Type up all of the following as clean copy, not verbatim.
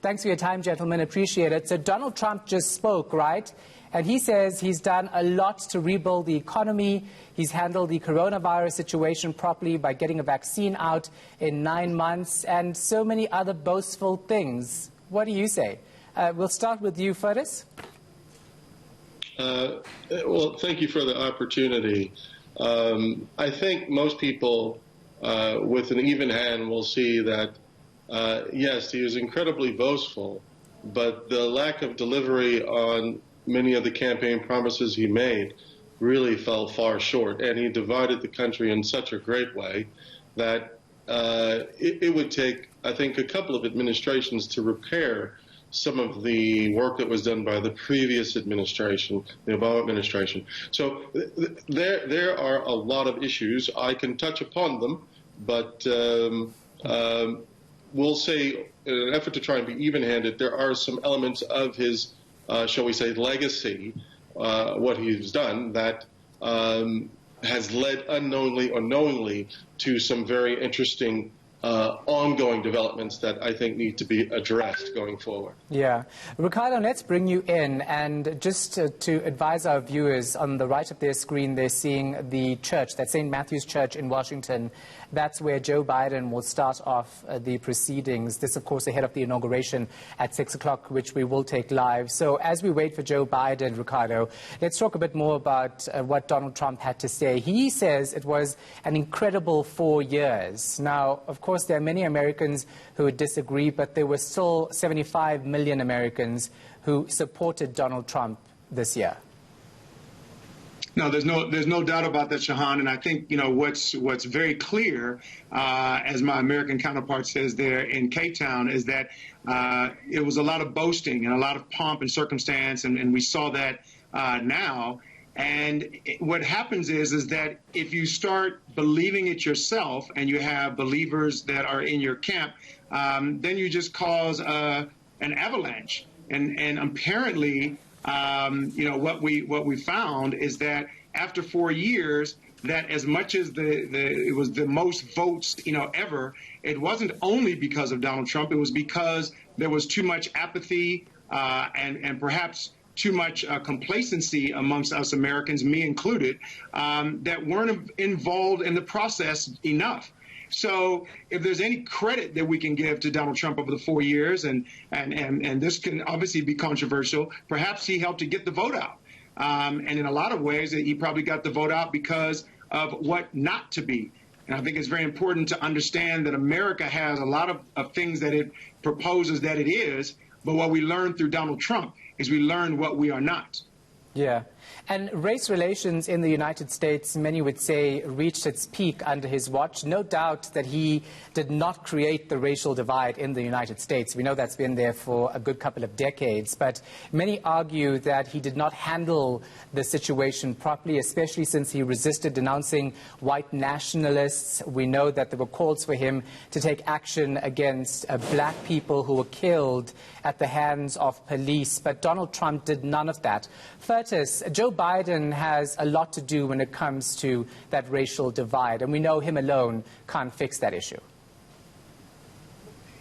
Thanks for your time, gentlemen. Appreciate it. So Donald Trump just spoke, right? And he says he's done a lot to rebuild the economy. He's handled the coronavirus situation properly by getting a vaccine out in 9 months and so many other boastful things. What do you say? We'll start with you, Fertice. Well, thank you for the opportunity. I think most people with an even hand will see that, yes, he was incredibly boastful, but the lack of delivery on many of the campaign promises he made really fell far short, and he divided the country in such a great way that it would take, I think, a couple of administrations to repair some of the work that was done by the previous administration, the Obama administration. So there are a lot of issues. I can touch upon them, but we'll say, in an effort to try and be even-handed, there are some elements of his, shall we say, legacy, what he's done, that has led unknowingly or knowingly to some very interesting ongoing developments that I think need to be addressed going forward. Yeah. Ricardo, let's bring you in. And just to advise our viewers, on the right of their screen, they're seeing the church, that St. Matthew's Church in Washington. That's where Joe Biden will start off the proceedings. This, of course, ahead of the inauguration at 6 o'clock, which we will take live. So as we wait for Joe Biden, Ricardo, let's talk a bit more about what Donald Trump had to say. He says it was an incredible 4 years. Now, of course, there are many Americans who would disagree, but there were still 75 million Americans who supported Donald Trump this year. No, there's no doubt about that, Shahan. And I think, what's very clear, as my American counterpart says there in Cape Town, is that it was a lot of boasting and a lot of pomp and circumstance, and we saw that now. And what happens is that if you start believing it yourself and you have believers that are in your camp, then you just cause an avalanche. And apparently, what we found is that after 4 years, that as much as it was the most votes, ever, it wasn't only because of Donald Trump. It was because there was too much apathy and perhaps too much complacency amongst us Americans, me included, that weren't involved in the process enough. So if there's any credit that we can give to Donald Trump over the 4 years, and this can obviously be controversial, perhaps he helped to get the vote out. And in a lot of ways, he probably got the vote out because of what not to be. And I think it's very important to understand that America has a lot of things that it proposes that it is, but what we learned through Donald Trump is we learned what we are not. Yeah. And race relations in the United States, many would say, reached its peak under his watch. No doubt that he did not create the racial divide in the United States. We know that's been there for a good couple of decades. But many argue that he did not handle the situation properly, especially since he resisted denouncing white nationalists. We know that there were calls for him to take action against black people who were killed at the hands of police. But Donald Trump did none of that. Fertice, Joe Biden has a lot to do when it comes to that racial divide, and we know him alone can't fix that issue.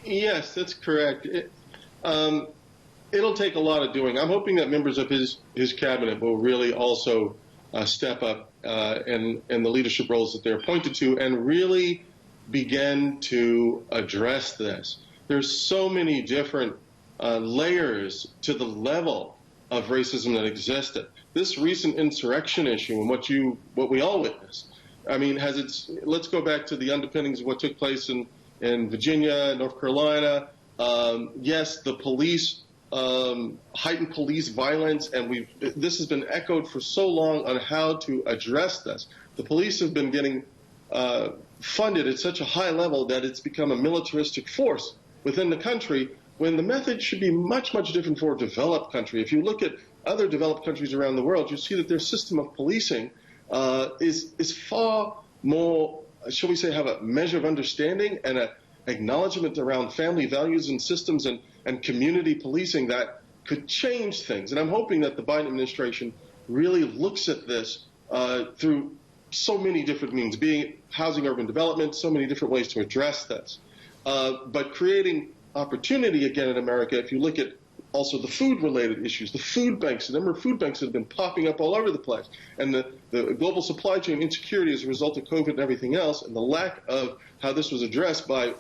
Yes, that's correct. It'll take a lot of doing. I'm hoping that members of his cabinet will really also step up in the leadership roles that they're appointed to and really begin to address this. There's so many different layers to the level of racism that existed. This recent insurrection issue and what we all witnessed, I mean, let's go back to the underpinnings of what took place in Virginia, North Carolina. Yes, the police, heightened police violence, and this has been echoed for so long on how to address this. The police have been getting funded at such a high level that it's become a militaristic force within the country, when the method should be much, much different for a developed country. If you look at other developed countries around the world, you see that their system of policing is far more, shall we say, have a measure of understanding and an acknowledgement around family values and systems and community policing that could change things. And I'm hoping that the Biden administration really looks at this through so many different means, being housing, urban development, so many different ways to address this. But creating opportunity again in America if you look at also the food-related issues, the food banks, the number of food banks that have been popping up all over the place, and the global supply chain insecurity as a result of COVID and everything else, and the lack of how this was addressed by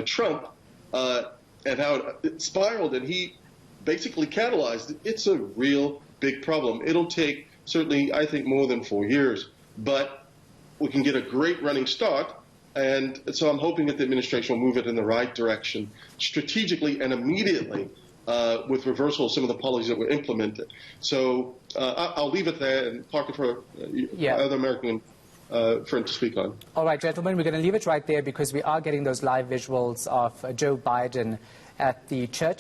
Trump, and how it spiraled, and he basically catalyzed it. It's a real big problem. It'll take, certainly, I think, more than 4 years, but we can get a great running start. And so I'm hoping that the administration will move it in the right direction strategically and immediately, with reversal of some of the policies that were implemented. So I'll leave it there and park it for other American friend to speak on. All right, gentlemen, we're going to leave it right there because we are getting those live visuals of Joe Biden at the church.